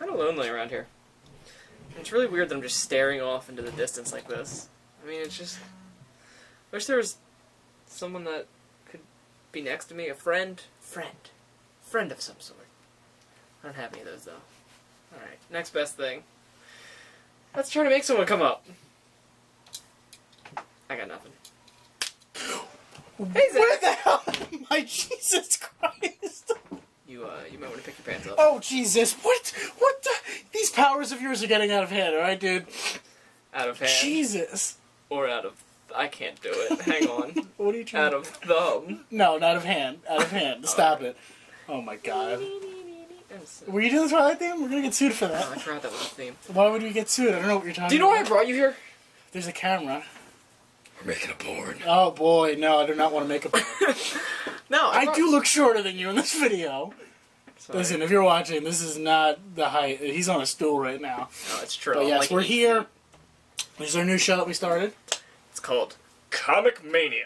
kind of lonely around here. It's really weird that I'm just staring off into the distance like this. I mean, it's just... I wish there was someone that could be next to me. A friend. Friend of some sort. I don't have any of those, though. Alright, next best thing. Let's try to make someone come up. I got nothing. Hey, Zach! Where the hell? My Jesus Christ! You might want to pick your pants up. Oh, Jesus. What the... These powers of yours are getting out of hand, alright, dude? Out of hand. Jesus. Or out of... I can't do it. Hang on. What are you trying Out of thumb. No, not of hand. Out of hand. Stop it. Oh, my God. Were you doing the Twilight theme? We're gonna get sued for that. Oh, I forgot that was the theme. Why would we get sued? I don't know what you're talking about. Do you know why I brought you here? There's a camera. We're making a porn. Oh, boy. No, I do not want to make a porn. No, I do look shorter than you in this video. Sorry. Listen, if you're watching, this is not the height. He's on a stool right now. No, it's true. But yes, we're here. This is our new show that we started. It's called Comic Mania.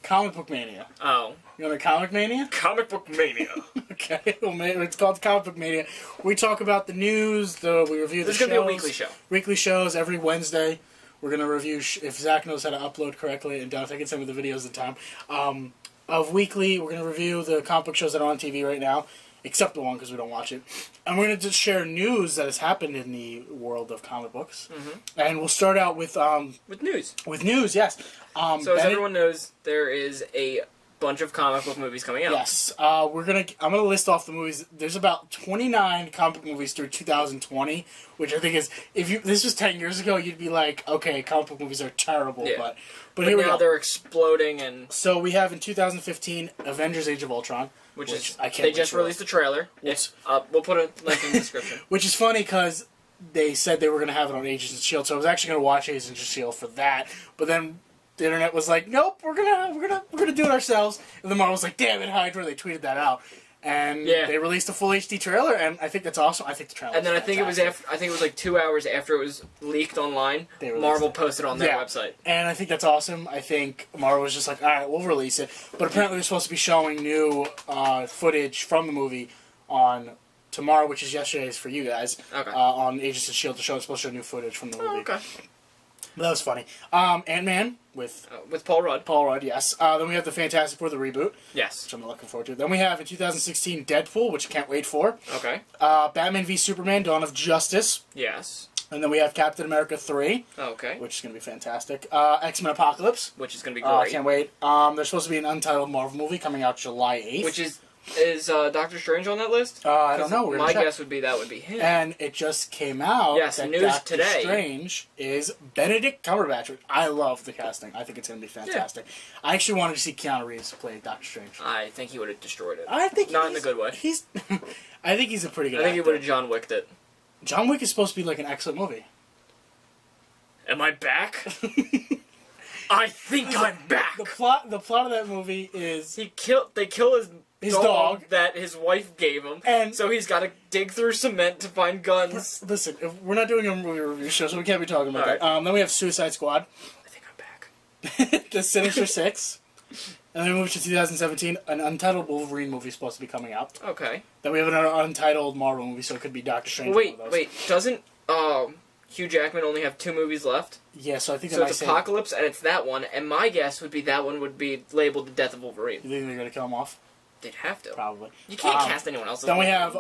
Comic Book Mania. Oh. You want a Comic Mania? Comic Book Mania. Okay, well, it's called Comic Book Mania. We talk about the news, we review the shows. This is going to be a weekly show. Weekly shows every Wednesday. We're going to review, if Zach knows how to upload correctly, and if I can send me the videos in time. Of weekly, we're going to review the comic book shows that are on TV right now, except the one because we don't watch it. And we're going to just share news that has happened in the world of comic books. Mm-hmm. And we'll start out with... with news. With news, yes. So as everyone knows, there is a bunch of comic book movies coming out. Yes. I'm gonna list off the movies. There's about 29 comic book movies through 2020, which I think is, if this was 10 years ago, you'd be like, okay, comic book movies are terrible. Yeah. But here we go. Now they're exploding, and so we have in 2015 Avengers: Age of Ultron, which is I can't. They just released a trailer. We'll put a link in the description. Which is funny because they said they were gonna have it on Agents of S.H.I.E.L.D., so I was actually gonna watch Agents of S.H.I.E.L.D. for that, but then the internet was like, nope, we're gonna do it ourselves. And then Marvel was like, damn it, Hydra. They tweeted that out, and they released a full HD trailer, and I think that's awesome. I think the trailer. And then I think it was like 2 hours after it was leaked online. Marvel posted on their website, and I think that's awesome. I think Marvel was just like, all right, we'll release it. But apparently, they're supposed to be showing new footage from the movie on tomorrow, which is yesterday's for you guys. Okay. On Agents of S.H.I.E.L.D. It's supposed to show new footage from the movie. Oh, okay. But that was funny. Ant-Man with Paul Rudd. Paul Rudd, yes. Then we have the Fantastic Four, the reboot. Yes. Which I'm looking forward to. Then we have in 2016 Deadpool, which I can't wait for. Okay. Batman v Superman: Dawn of Justice. Yes. And then we have Captain America 3. Okay. Which is going to be fantastic. X-Men Apocalypse. Which is going to be great. Can't wait. There's supposed to be an untitled Marvel movie coming out July 8th. Which is Doctor Strange on that list? I don't know. My guess would be that would be him. And it just came out that news Doctor today. Strange is Benedict Cumberbatch. Which I love the casting. I think it's going to be fantastic. Yeah. I actually wanted to see Keanu Reeves play Doctor Strange. I think he would have destroyed it. I think not in the good way. I think he's a pretty good actor. I think he would have John Wicked it. John Wick is supposed to be like an excellent movie. Am I back? I think I'm back. The plot of that movie is they kill his dog that his wife gave him, and so he's got to dig through cement to find guns. Listen, we're not doing a movie review show, so we can't be talking about that. Then we have Suicide Squad. I think I'm back. The Sinister Six. And then we move to 2017. An untitled Wolverine movie is supposed to be coming out. Okay. Then we have another untitled Marvel movie, so it could be Doctor Strange. Wait, doesn't Hugh Jackman only have 2 movies left? Yeah, so I think so it's Apocalypse, and it's that one, and my guess would be that one would be labeled The Death of Wolverine. You think they're going to kill him off? They'd have to. Probably. You can't cast anyone else. Then we have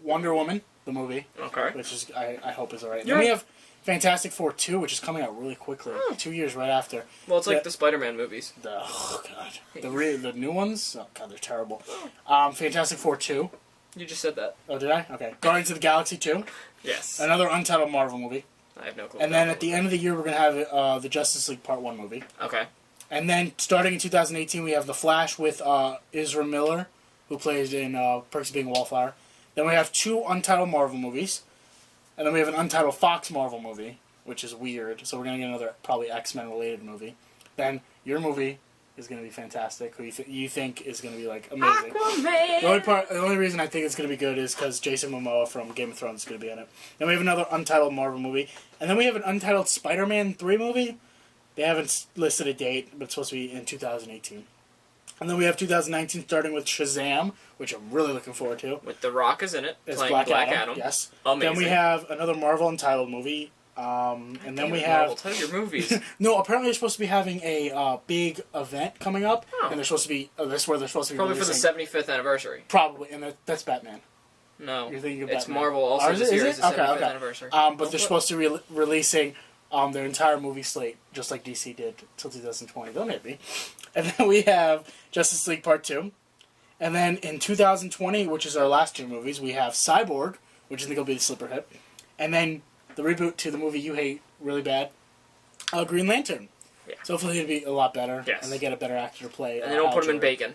Wonder Woman, the movie. Okay. Which is I hope is alright. Then we have Fantastic Four 2, which is coming out really quickly. 2 years right after. Well, it's like the Spider-Man movies. Oh, God. The new ones? Oh, God, they're terrible. Fantastic Four 2. You just said that. Oh, did I? Okay. Guardians of the Galaxy 2. Yes. Another untitled Marvel movie. I have no clue. And then at the end of the year, we're going to have the Justice League Part 1 movie. Okay. And then starting in 2018, we have The Flash with Ezra Miller, who plays in Perks of Being a Wallflower. Then we have 2 untitled Marvel movies. And then we have an untitled Fox Marvel movie, which is weird. So we're going to get another probably X-Men related movie. Then your movie is going to be fantastic. Who you think is going to be like amazing? Aquaman! The only reason I think it's going to be good is because Jason Momoa from Game of Thrones is going to be in it. Then we have another untitled Marvel movie. And then we have an untitled Spider-Man 3 movie. They haven't listed a date, but it's supposed to be in 2018. And then we have 2019 starting with Shazam, which I'm really looking forward to. With The Rock is in it, It's playing Black Adam. Yes. Amazing. Then we have another Marvel entitled movie. And then we have... Marvel, tell your movies. No, apparently they're supposed to be having a big event coming up. Oh. And they're supposed to be... this is where they're supposed to be Probably releasing... for the 75th anniversary. Probably, and that's Batman. No. You're thinking of it's Batman. Marvel also this year is the 75th anniversary. But they're supposed to be releasing their entire movie slate, just like DC did, till 2020. Don't hit me. And then we have Justice League Part 2. And then in 2020, which is our last two movies, we have Cyborg, which I think will be the sleeper hit. And then the reboot to the movie you hate really bad, Green Lantern. Yeah. So hopefully it'll be a lot better. Yes. And they get a better actor to play. And they don't put him in bacon.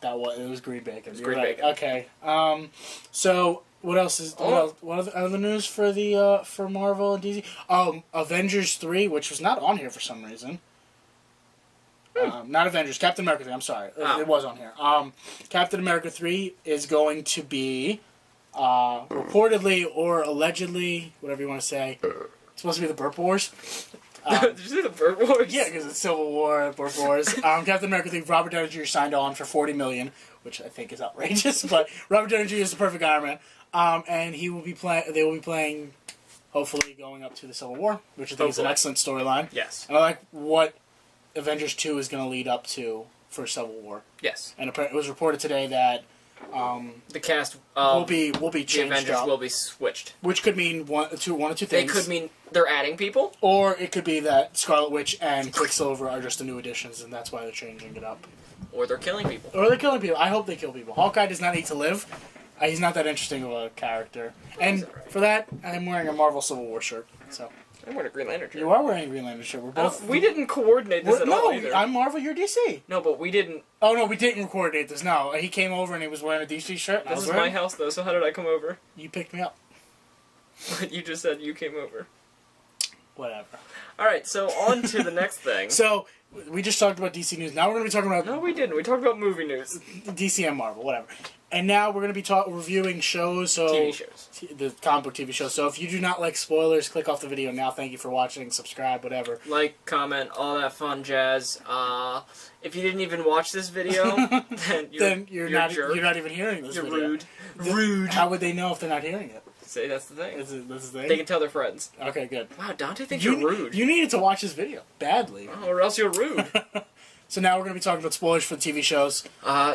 It was green bacon. It was You're green right. bacon. Okay. So what else is what other news for the for Marvel and DC? Avengers 3, which was not on here for some reason. Not Avengers, Captain America 3. I'm sorry, it was on here. Captain America 3 is going to be reportedly or allegedly, whatever you want to say. It's supposed to be the Burp Wars. Did you say the Burp Wars? Yeah, because it's Civil War, Burp Wars. Captain America 3, Robert Downey Jr. signed on for $40 million, which I think is outrageous, but Robert Downey Jr. is the perfect Iron Man. And he will be they will be playing, hopefully, going up to the Civil War, which I think is an excellent storyline. Yes. And I like what Avengers 2 is going to lead up to for Civil War. Yes. And it was reported today that the cast will be changed the Avengers up, will be switched. which could mean one or two things. They could mean they're adding people, or it could be that Scarlet Witch and Quicksilver are just the new additions, and that's why they're changing it up. or they're killing people. Or they're killing people. I hope they kill people. Hawkeye does not need to live. He's not that interesting of a character. And for that, I'm wearing a Marvel Civil War shirt. So I'm wearing a Green Lantern shirt. you are wearing a Green Lantern shirt. We're both. We didn't coordinate this at all either. No, I'm Marvel. You're DC. No, but we didn't. Oh no, we didn't coordinate this. No, he came over and he was wearing a DC shirt. This is my house, though. So how did I come over? You picked me up. You just said you came over. Whatever. All right, so on to the next thing. So we just talked about DC news. Now we're going to be talking about No, we didn't. We talked about movie news. DC and Marvel, whatever. And now we're going to be reviewing shows. So TV shows. The comic book TV shows. So if you do not like spoilers, click off the video now. Thank you for watching. Subscribe, whatever. Like, comment, all that fun jazz. If you didn't even watch this video, then you're not a jerk. you're not even hearing this You're video. rude. Rude. How would they know if they're not hearing it? See, that's the thing. Is it this thing? They can tell their friends. Okay, good. Wow, Dante thinks you're rude. You needed to watch this video badly. Oh, or else you're rude. So now we're going to be talking about spoilers for the TV shows.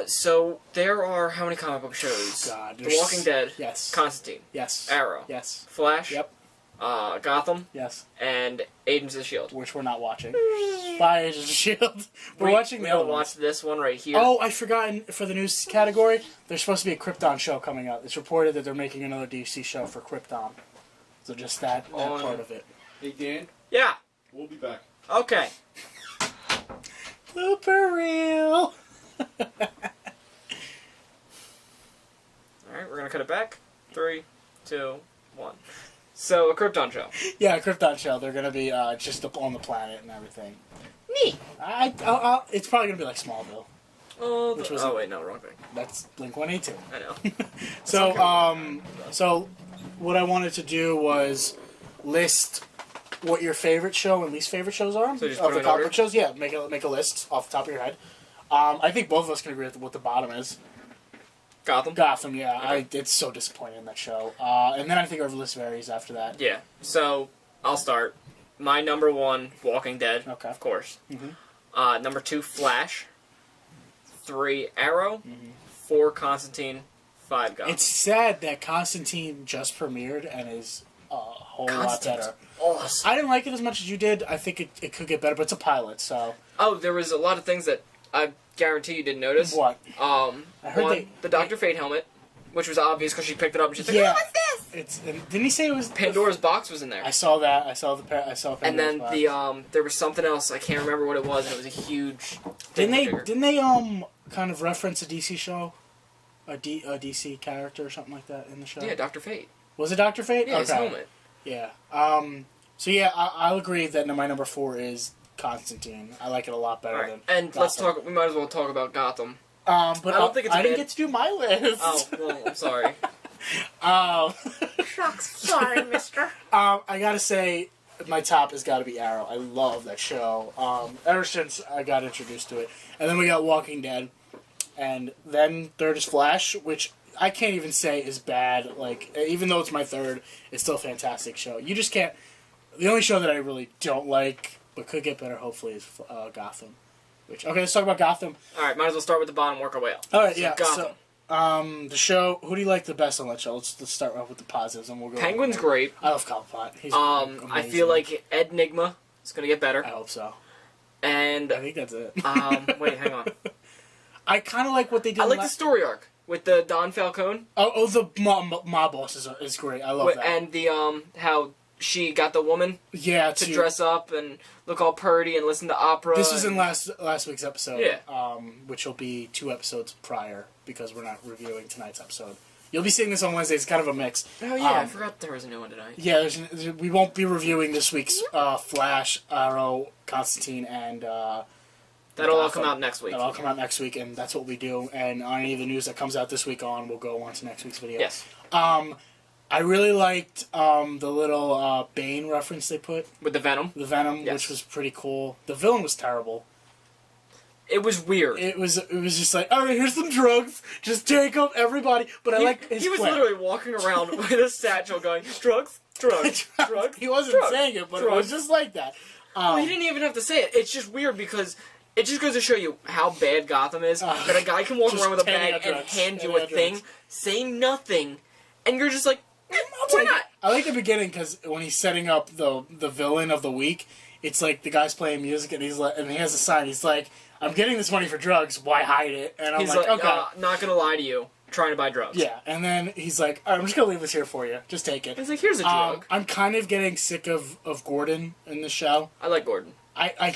So there are how many comic book shows? God, The Walking Dead. Yes. Constantine. Yes. Arrow. Yes. Flash. Yep. Gotham. Yes. And Agents of S.H.I.E.L.D. Which we're not watching. Bye, Agents of S.H.I.E.L.D. We're watching the other ones. Watch this one right here. Oh, I forgot for the news category, there's supposed to be a Krypton show coming out. It's reported that they're making another DC show for Krypton. So just that part of it. Hey, Dan, Yeah. we'll be back. Okay. Blooper reel! Alright, we're gonna cut it back. 3, 2, 1. So, a Krypton show. Yeah, a Krypton show. They're going to be just up on the planet and everything. Neat. It's probably going to be like Smallville. Oh, wait, no, wrong thing. That's Blink-182. I know. So what I wanted to do was list what your favorite show and least favorite shows are So just of put the them in comic order? book shows. Yeah, make a list off the top of your head. I think both of us can agree with what the bottom is. Gotham? Yeah. Okay. It's so disappointing in that show. And then I think our list varies after that. Yeah. So, I'll start. My number 1, Walking Dead. Okay. Of course. Mm-hmm. Number 2, Flash. 3, Arrow. 4, Constantine. 5, Gotham. It's sad that Constantine just premiered and is a whole lot better. Awesome. I didn't like it as much as you did. I think it could get better, but it's a pilot, so... Oh, there was a lot of things that I guarantee you didn't notice. What? I heard the Dr. Fate helmet, which was obvious because she picked it up and she's like, Yeah. "Oh, what's this?" Didn't he say it was... Pandora's box was in there. I saw that. I saw Pandora's And then box. there was something else. I can't remember what it was, and it was a huge. Didn't they kind of reference a DC show, a DC character or something like that in the show? Yeah, Dr. Fate. Was it Dr. Fate? Yeah, his helmet. Yeah. So yeah, I'll agree that my number 4 is Constantine. I like it a lot better than. And Gotham. let's talk. We might as well talk about Gotham. But I don't think it's I didn't bad. get to do my list. Oh, well, I'm sorry. Um, Shucks, sorry, mister. I gotta say, my top has got to be Arrow. I love that show. Ever since I got introduced to it. And then we got Walking Dead. And then third is Flash, which I can't even say is bad. Like, even though it's my third, it's still a fantastic show. You just can't... The only show that I really don't like, but could get better, hopefully, is Gotham. Okay, let's talk about Gotham. Alright, might as well start with the bottom, work our way up. Alright, So, yeah. Gotham. So, the show, who do you like the best on that show? Let's start off with the positives, and we'll go... Penguin's great. I love Cobblepot. He's I amazing. feel like Ed Nigma is going to get better. I hope so. And... I think that's it. wait, hang on. I kind of like what they did. I like the story arc with the Don Falcone. Oh, the mob boss is great. I love that. And the, how she got the woman to dress up and look all purdy and listen to opera. This is in last week's episode. Yeah. Which will be 2 episodes prior, because we're not reviewing tonight's episode. You'll be seeing this on Wednesday. It's kind of a mix. Oh, yeah, I forgot there was a new one tonight. Yeah, we won't be reviewing this week's Flash, Arrow, Constantine, and... That'll all come out next week. That'll all come out next week, and that's what we do. And on any of the news that comes out this week we'll go on to next week's video. Yes. I really liked the little Bane reference they put. With the Venom? The Venom, yes. Which was pretty cool. The villain was terrible. It was weird. It was just like, all right, here's some drugs. Just take them, everybody. But I like his He was plan. literally walking around with a satchel going, drugs, drugs, drugs. He wasn't drugs, saying it, but drugs. it was just like that. Well, he didn't even have to say it. It's just weird because... It just goes to show you how bad Gotham is, that a guy can walk around with a bag and hand you a thing, say nothing, and you're just like, why not? I like the beginning, because when he's setting up the villain of the week, it's like the guy's playing music, and he's like, and he has a sign, he's like, I'm getting this money for drugs, why hide it? And I'm he's like, okay. Not gonna lie to you, trying to buy drugs. Yeah, and then he's like, all right, I'm just gonna leave this here for you, just take it. He's like, here's a drug. I'm kind of getting sick of Gordon in the show. I like Gordon.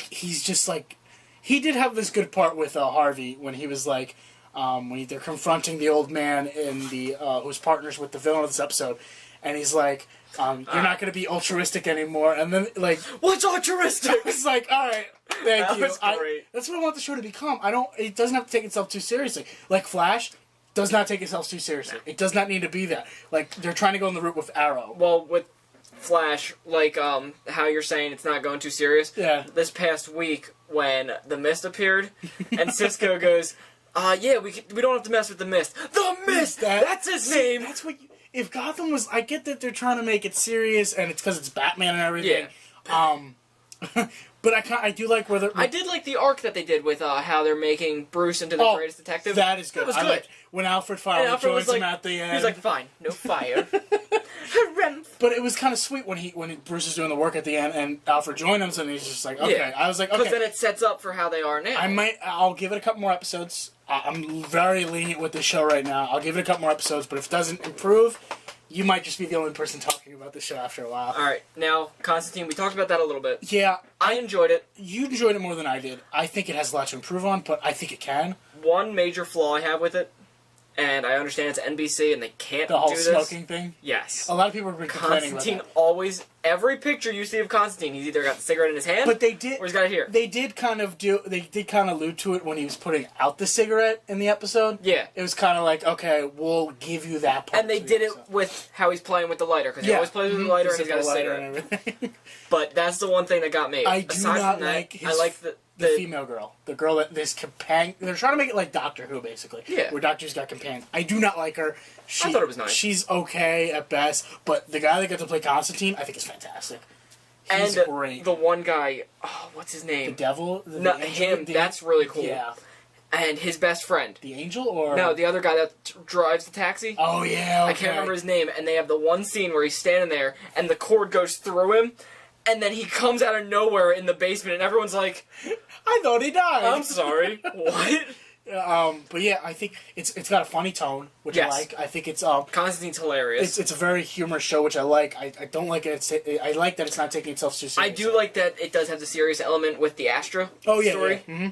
He's just like... He did have this good part with Harvey when he was like, when they're confronting the old man in the who's partners with the villain of this episode, and he's like, you're not going to be altruistic anymore, and then like, what's altruistic? It's like, all right, thank that you. Was great. That's what I want the show to become. It doesn't have to take itself too seriously. Like Flash does not take itself too seriously. It does not need to be that. Like they're trying to go on the route with Arrow. Well, with Flash, like how you're saying it's not going too serious. Yeah. This past week when the Mist appeared, and Cisco goes, yeah, we don't have to mess with the Mist. The Mist. That's his name. That's what. If Gotham was, I get that they're trying to make it serious, and it's because it's Batman and everything. Yeah. But I do like where I did like the arc that they did with how they're making Bruce into the greatest detective. That is good. That was good. I liked when Alfred finally joins him at the end. He's like, fine, no fire. But it was kind of sweet when Bruce is doing the work at the end and Alfred joins him, and he's just like, okay. Yeah. I was like, okay. Because then it sets up for how they are now. I'll give it a couple more episodes. I'm very lenient with this show right now. I'll give it a couple more episodes, but if it doesn't improve, you might just be the only person talking about the show after a while. Alright, now, Constantine, we talked about that a little bit. Yeah. I enjoyed it. You enjoyed it more than I did. I think it has a lot to improve on, but I think it can. One major flaw I have with it, and I understand it's NBC and they can't do this. The whole smoking thing? Yes. A lot of people have been complaining Constantine about that. always, every picture you see of Constantine, he's either got the cigarette in his hand, but they did, or he's got it here. They did kind of allude to it when he was putting out the cigarette in the episode. Yeah. It was kind of like, okay, we'll give you that part. And they did it with how he's playing with the lighter, because he always plays with the lighter and he's got a cigarette. And everything. But that's the one thing that got me. I do Aside not from that, like his, I like the female girl. The girl that this companion... They're trying to make it like Doctor Who, basically. Yeah. Where Doctor's got companions. I do not like her. I thought it was nice. She's okay at best, but the guy that got to play Constantine, I think is fantastic. He's great. The one guy, what's his name? The devil? No, him, that's really cool. Yeah. And his best friend. The angel, or... No, the other guy that drives the taxi. Oh, yeah, okay. I can't remember his name, and they have the one scene where he's standing there, and the cord goes through him, and then he comes out of nowhere in the basement, and everyone's like... I thought he died. I'm sorry. What? But yeah, I think it's got a funny tone, which I like. I think it's Constantine's hilarious. It's a very humorous show, which I like. I don't like it. I like that it's not taking itself too seriously. I do like that it does have the serious element with the Astra story. Yeah. Mm-hmm.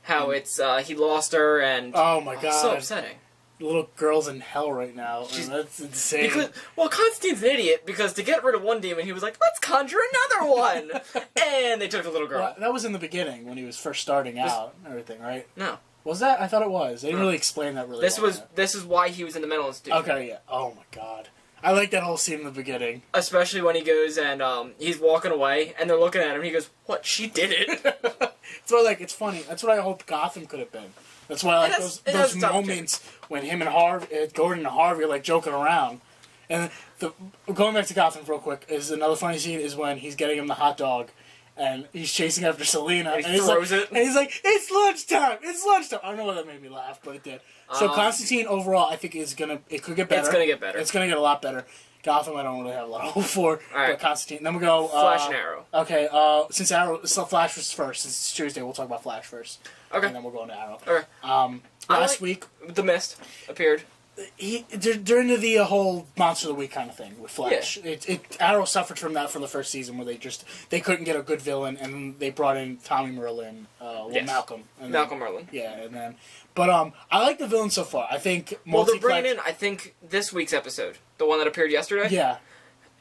How it's he lost her and oh my god, so upsetting. The little girl's in hell right now. That's insane. Constantine's an idiot because to get rid of one demon, he was like, "Let's conjure another one," and they took the little girl. Well, that was in the beginning when he was first starting out and everything, right? No. Was that? I thought it was. They didn't really explain that really. This is why he was in the mental institution. Okay, yeah. Oh my god. I like that whole scene in the beginning. Especially when he goes and he's walking away, and they're looking at him, and he goes, "What? She did it." That's why, like, it's funny. That's what I hope Gotham could have been. That's why I like those moments when him and Gordon and Harvey are like joking around. And going back to Gotham real quick is another funny scene is when he's getting him the hot dog. And he's chasing after Selena. And he throws it. And he's like, it's lunchtime! It's lunchtime! I don't know why that made me laugh, but it did. So Constantine, overall, I think it could get better. It's going to get better. It's going to get a lot better. Gotham, I don't really have a lot of hope for. All right. But Constantine. Then we go... Flash and Arrow. Okay, since Flash was first, since it's Tuesday, we'll talk about Flash first. Okay. And then we'll go into Arrow. Okay. Last week... The Mist appeared. They're into the whole Monster of the Week kind of thing with Flash. Yeah. Arrow suffered from that from the first season where they couldn't get a good villain, and they brought in Tommy Merlin, Malcolm. Merlin. Yeah, and then... But I like the villain so far. I think... Well, they're bringing in, I think, this week's episode, the one that appeared yesterday,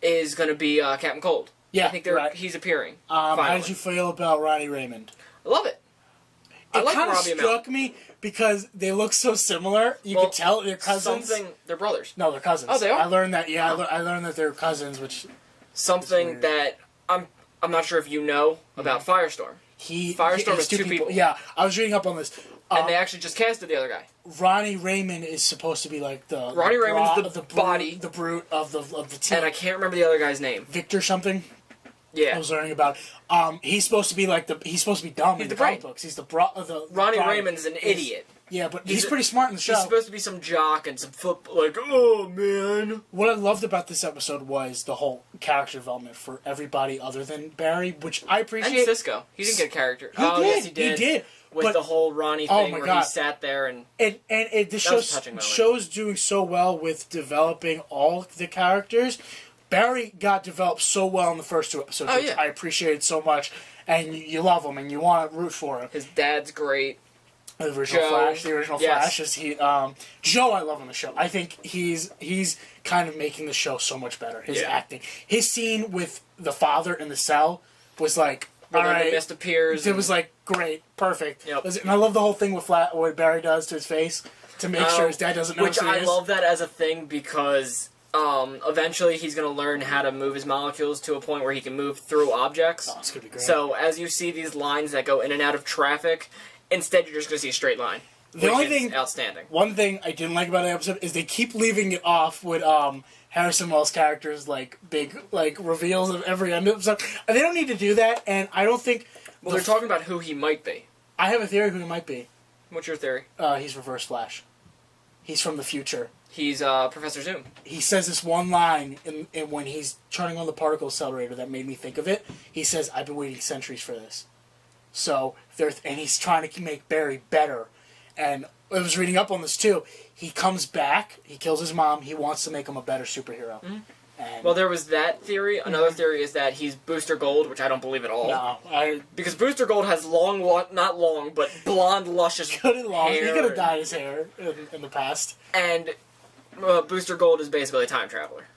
is going to be Captain Cold. Yeah, I think he's appearing, how did you feel about Ronnie Raymond? I love it. It kind of struck me because they look so similar. You could tell they're cousins. They're brothers. No, they're cousins. Oh, they are? I learned that, I learned that they're cousins, which... Something that I'm not sure if you know about Firestorm. Firestorm is two people. Yeah, I was reading up on this. And they actually just casted the other guy. Ronnie Raymond is supposed to be like the... Ronnie Raymond's the body. The brute of the team. And I can't remember the other guy's name. Victor something? Yeah. I was learning about. He's supposed to be like he's supposed to be dumb in the comic books. He's the Ronnie Raymond's an idiot. Yeah, but he's pretty smart in the show. He's supposed to be some jock and some football. Like, oh man. What I loved about this episode was the whole character development for everybody other than Barry, which I appreciate. And Cisco, he didn't get a character. Yes, he did. With the whole Ronnie thing where he sat there and the show's doing so well with developing all the characters. Barry got developed so well in the first two episodes, which I appreciated so much, and you love him and you want to root for him. His dad's great. The original Flash is Joe. I love on the show. I think he's kind of making the show so much better. His acting, his scene with the father in the cell was like, all right. The Mist appears. It was like great, perfect. Yep. And I love the whole thing with what Barry does to his face to make sure his dad doesn't know. Which I love that as a thing because eventually he's going to learn how to move his molecules to a point where he can move through objects. Oh, it's going to be great. So as you see these lines that go in and out of traffic, instead you're just going to see a straight line. The only thing, outstanding. One thing I didn't like about the episode is they keep leaving it off with Harrison Wells' characters big reveals of every end episode. And they don't need to do that, and I don't think. Well, they're talking about who he might be. I have a theory who he might be. What's your theory? He's Reverse Flash. He's from the future. He's Professor Zoom. He says this one line in when he's turning on the particle accelerator that made me think of it. He says, "I've been waiting centuries for this." So and he's trying to make Barry better. And I was reading up on this too. He comes back. He kills his mom. He wants to make him a better superhero. Mm-hmm. Well, there was that theory. Another theory is that he's Booster Gold, which I don't believe at all. No, because Booster Gold has not long, but blonde, luscious hair. He could have dyed his hair in the past. And Booster Gold is basically a time traveler.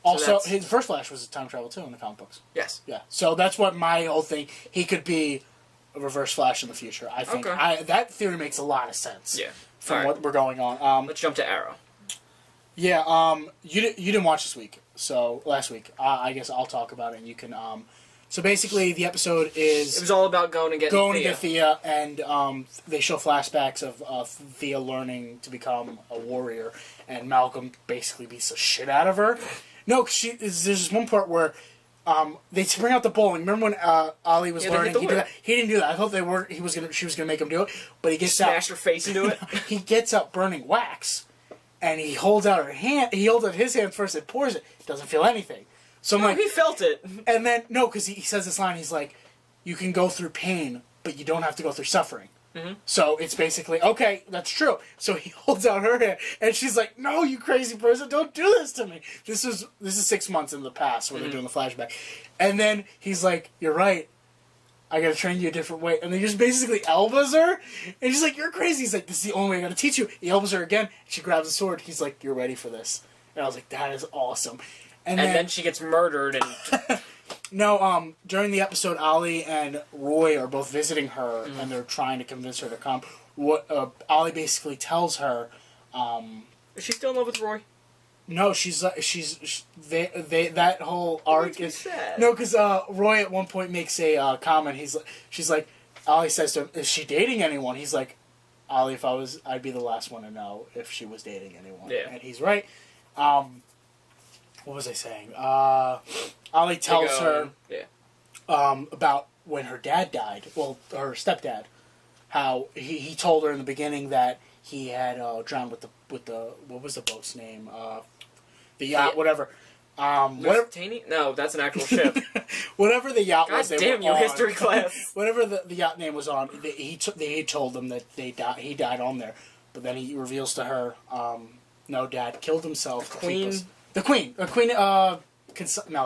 Also, his first Flash was a time travel too in the comic books. Yes. Yeah. So that's what my whole thing. He could be a Reverse Flash in the future. I think that theory makes a lot of sense. Yeah. From what we're going on. Let's jump to Arrow. Yeah. You didn't watch this week. So last week, I guess I'll talk about it, and you can. So basically, the episode is. It was all about going to get Thea, and they show flashbacks of Thea learning to become a warrior, and Malcolm basically beats the shit out of her. No, cause there's this one part where they bring out the bowling. Remember when Ollie was learning? He didn't do that. I thought she was gonna make him do it, but he gets smash her face into it. He gets up burning wax. And he holds out her hand. He holds out his hand first and pours it. Doesn't feel anything. So I'm like, he felt it. And then because he says this line. He's like, "You can go through pain, but you don't have to go through suffering." Mm-hmm. So it's basically okay. That's true. So he holds out her hand, and she's like, "No, you crazy person! Don't do this to me." This is 6 months in the past when they're doing the flashback, and then he's like, "You're right. I gotta train you a different way." And they just basically elbows her. And she's like, "You're crazy." He's like, "This is the only way I gotta teach you." He elbows her again. She grabs a sword. He's like, "You're ready for this." And I was like, that is awesome. And then she gets murdered. And no, during the episode, Ollie and Roy are both visiting her, and they're trying to convince her to come. What Ollie basically tells her... is she still in love with Roy? No, that whole arc is sad. no, because Roy at one point makes a comment. She's like, Ollie says to him, "Is she dating anyone?" He's like, "Ollie, I'd be the last one to know if she was dating anyone." Yeah. And he's right. What was I saying? Ollie tells her about when her dad died. Well, her stepdad. How he told her in the beginning that he had drowned with the what was the boat's name? The yacht, whatever. Whatever. Taney? No, that's an actual ship. Whatever the yacht God was, they damn were you, on. history class. Whatever the yacht name was on, he told them that he died on there, but then he reveals to her, no, Dad killed himself. The Queen. No,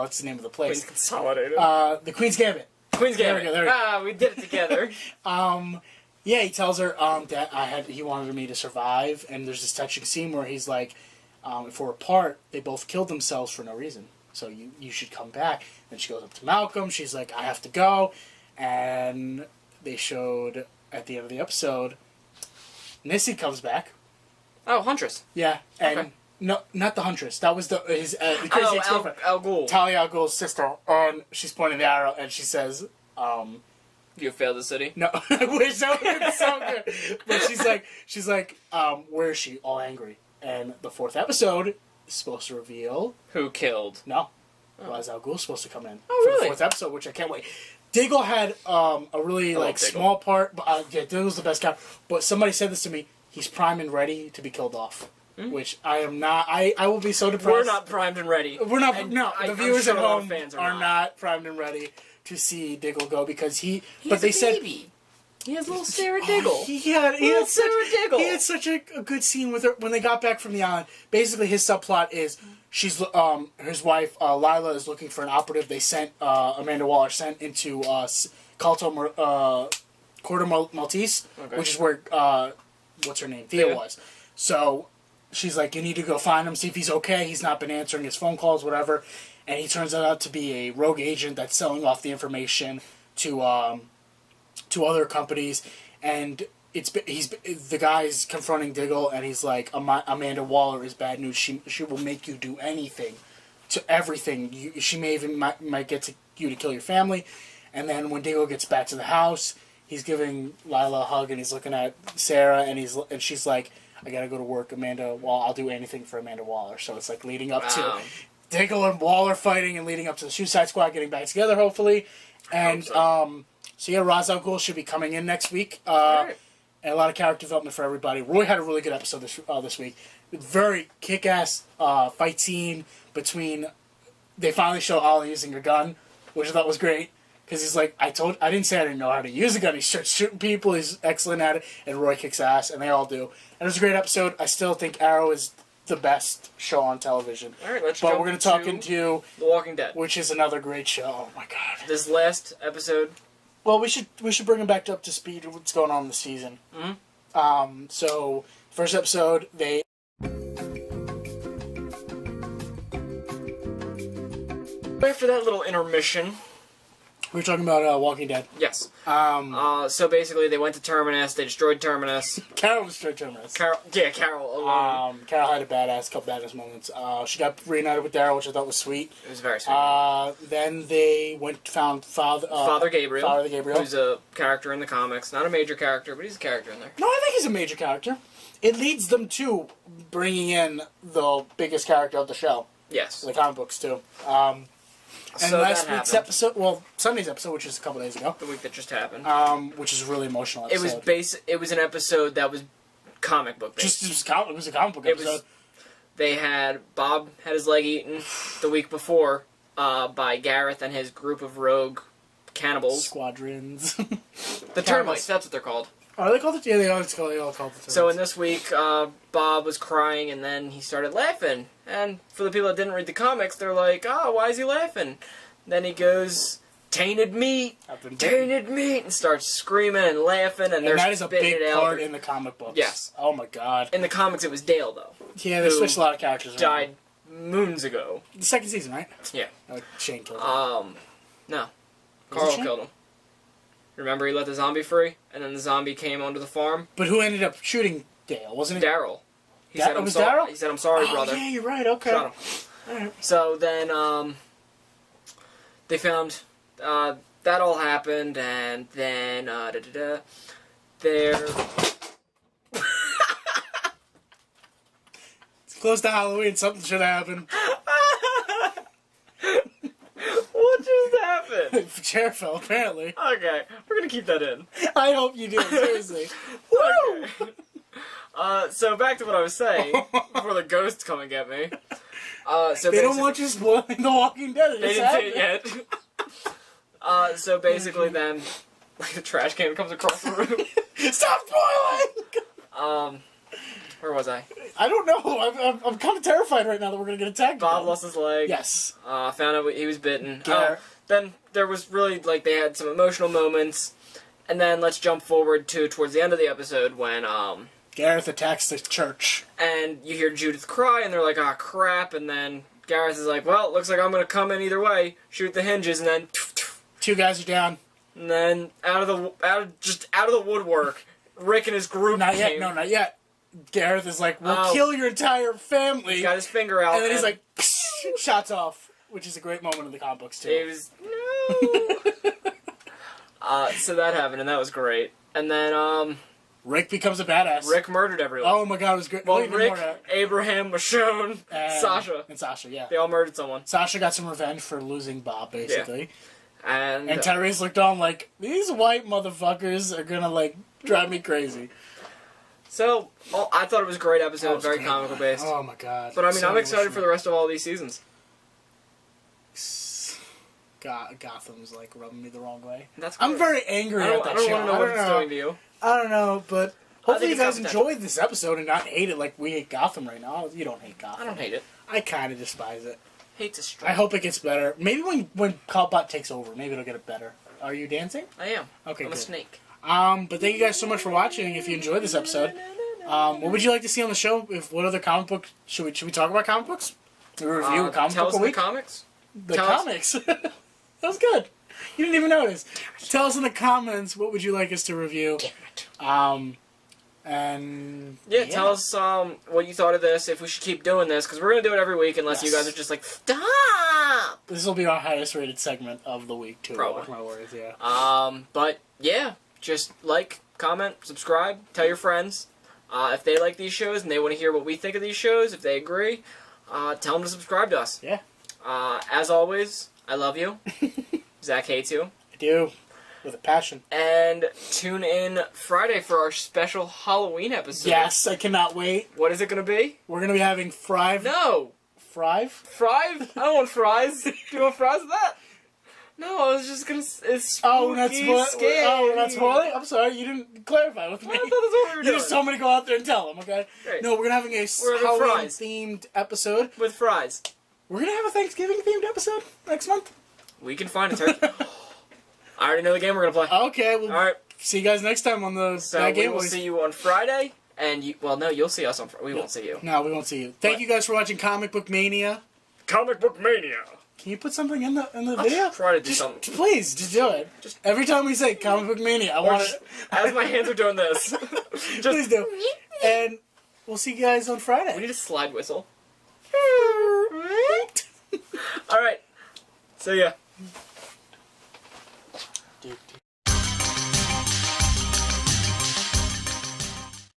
it's the name of the place. Queen's Consolidated. The Queen's Gambit. Queen's Gambit. There we go. We did it together. Yeah, he tells her that he wanted me to survive, and there's this touching scene where he's like, if we're apart, they both killed themselves for no reason. So you should come back. Then she goes up to Malcolm. She's like, I have to go. And they showed at the end of the episode, Missy comes back. Oh, Huntress. Yeah, and okay. No, not the Huntress. That was the crazy ex-girlfriend. Al Ghul. Talia Al Ghul's sister. And she's pointing the arrow, and she says, You failed the city? No, I wish that would be so good. But she's like, where is she? All angry. And the 4th episode is supposed to reveal who killed. No, Ra's al Ghul's supposed to come in. Oh, for really? The 4th episode, which I can't wait. Diggle had a really small part, but Diggle's the best guy. But somebody said this to me. He's primed and ready to be killed off. Mm-hmm. Which I am not. I will be so depressed. We're not primed and ready. We're not. And no, the viewers at home are not primed and ready to see Diggle go because He's but they a said baby. He has little Sarah Diggle. He had such a good scene with her when they got back from the island. Basically, his subplot is his wife Lila is looking for an operative. They sent Amanda Waller sent into Corto Maltese, which is where what's her name Thea was. So she's like, you need to go find him, see if he's okay. He's not been answering his phone calls, whatever. And he turns out to be a rogue agent that's selling off the information to other companies, and he's the guy's confronting Diggle, and he's like, Amanda Waller is bad news. She will make you do anything, to everything. She may even might get you to kill your family. And then when Diggle gets back to the house, he's giving Lila a hug, and he's looking at Sarah, and she's like, I gotta go to work, Amanda. Well, I'll do anything for Amanda Waller. So it's like leading up to Diggle and Waller fighting, and leading up to the Suicide Squad getting back together, hopefully. And so yeah, Ra's al Ghul should be coming in next week. Right. And a lot of character development for everybody. Roy had a really good episode this week. Very kick-ass fight scene between. They finally show Ollie using a gun, which I thought was great. Because he's like, I didn't say I didn't know how to use a gun. He starts shooting people. He's excellent at it. And Roy kicks ass, and they all do. And it was a great episode. I still think Arrow is the best show on television. All right, let's But we're going to talk into The Walking Dead, which is another great show. Oh my god! This last episode. Well, we should bring him back up to speed with what's going on in the season. Mm-hmm. So first episode, they. After that little intermission. We were talking about Walking Dead. Yes. So basically, they went to Terminus. They destroyed Terminus. Carol destroyed Terminus. Carol alone. Carol had a couple badass moments. She got reunited with Daryl, which I thought was sweet. It was very sweet. Then they found Father Gabriel. Father Gabriel, who's a character in the comics. Not a major character, but he's a character in there. No, I think he's a major character. It leads them to bringing in the biggest character of the show. Yes. The comic books too. And so last week's episode, Sunday's episode, which is a couple days ago. The week that just happened. Which is a really emotional episode. It was an episode that was comic book based. It was a comic book episode. Bob had his leg eaten the week before by Gareth and his group of rogue cannibals. Squadrons. The termites, that's what they're called. Are they called it? Yeah, they all called the termites. So in this week, Bob was crying, and then he started laughing. And for the people that didn't read the comics, they're like, oh, why is he laughing? Then he goes, tainted meat, and starts screaming and laughing, and they're that is a spitting big it out. part in the comic books. Yes. Oh my god. In the comics, it was Dale, though. Yeah, they switched a lot of characters around. Died moons ago. The second season, right? Yeah. Shane killed him. No. Carl killed him. Remember, he let the zombie free, and then the zombie came onto the farm? But who ended up shooting Dale, wasn't it? Daryl. He said, was Daryl? He said, I'm sorry, Oh, brother. yeah, you're right. Okay. Shot him. All right. So then, they found, that all happened, and then, there... It's close to Halloween. Something should happen. What just happened? Chair fell, apparently. Okay, we're gonna keep that in. I hope you do, seriously. Okay. So back to what I was saying, before the ghosts come and get me. So They don't want you spoiling The Walking Dead. They didn't say it yet. So basically then, like the trash can comes across the room. Stop spoiling! Where was I? I don't know. I'm kind of terrified right now that we're going to get attacked. Bob again. lost his leg. Yes. Found out he was bitten. Garrett. Then there was really, like, they had some emotional moments. And then let's jump forward to towards the end of the episode when, Gareth attacks the church. and you hear Judith cry, and they're like, ah, crap, and then Gareth is like, well, looks like I'm gonna come in either way, shoot the hinges, and then... Two guys are down. And then, out of the woodwork, Rick and his group Not yet. came. No, not yet. Gareth is like, we'll Oh. kill your entire family. He's got his finger out, And then he's like, shots off. Which is a great moment in the comic books, too. It was... No! So that happened, and that was great. And then, Rick becomes a badass. Rick murdered everyone. Oh my god, it was great. Well, Wait, no Rick, more than Abraham, Michonne, that. Sasha. And Sasha, yeah. They all murdered someone. Sasha got some revenge for losing Bob, basically. And And Tyrese looked on like, these white motherfuckers are gonna, like, drive me crazy. so, I thought it was a great episode, That was very great. comical based. Oh my god. But I mean, So I'm excited for emotional. the rest of all these seasons. Gotham's, like, rubbing me the wrong way. That's I'm great. very angry I at don't, that I don't show. want to know what it's doing to you. I don't know, but hopefully you think guys it's got enjoyed this episode and not hate it like we hate Gotham right now. You don't hate Gotham. I don't hate it. I kind of despise it. Hate's a I strike. hope it gets better. Maybe when Callbot takes over, maybe it'll get it better. Are you dancing? I am. Okay, I'm a good. snake. But thank you guys so much for watching. If you enjoyed this episode, what would you like to see on the show? What other comic book should we talk about? Comic books? We review a comic tell book us a in the week. comics. The tell us- comics. That was good. You didn't even notice. Tell us in the comments what would you like us to review. And Yeah, tell us what you thought of this, if we should keep doing this, because we're going to do it every week unless you Yes. guys are just like, stop! This will be our highest rated segment of the week, too. Probably. Mark my words, yeah. But yeah, just like, comment, subscribe, tell your friends. If they like these shows and they want to hear what we think of these shows, if they agree, tell them to subscribe to us. Yeah. As always, I love you. Zach hates you. I do. With a passion. And tune in Friday for our special Halloween episode. Yes, I cannot wait. What is it going to be? We're going to be having frive. No! Frive? Fries? I don't want fries. Do you want fries with that? No, I was just gonna. It's Oh, we're not spooky, scary. we're not spoiling? I'm sorry, you didn't clarify with me. I thought that's what we were You doing. just told me to go out there and tell them, okay? Great. No, we're going to having a We're having fries. Halloween-themed episode. With fries. We're going to have a Thanksgiving-themed episode next month. We can find a turkey. I already know the game we're gonna play. Okay, well, Alright, see you guys next time on the so Bad we Game will Boys. see you on Friday, and you. Well, no, you'll see us on. We won't see you. No, we won't see you. Thank you guys for watching Comic Book Mania. Comic Book Mania. Can you put something in the video? Try to do Just, something. please, just do it. Just every time we say Comic Book Mania, I Or want just, it. as my hands are doing this. Please do. And we'll see you guys on We Friday. need a slide whistle. All right. See ya.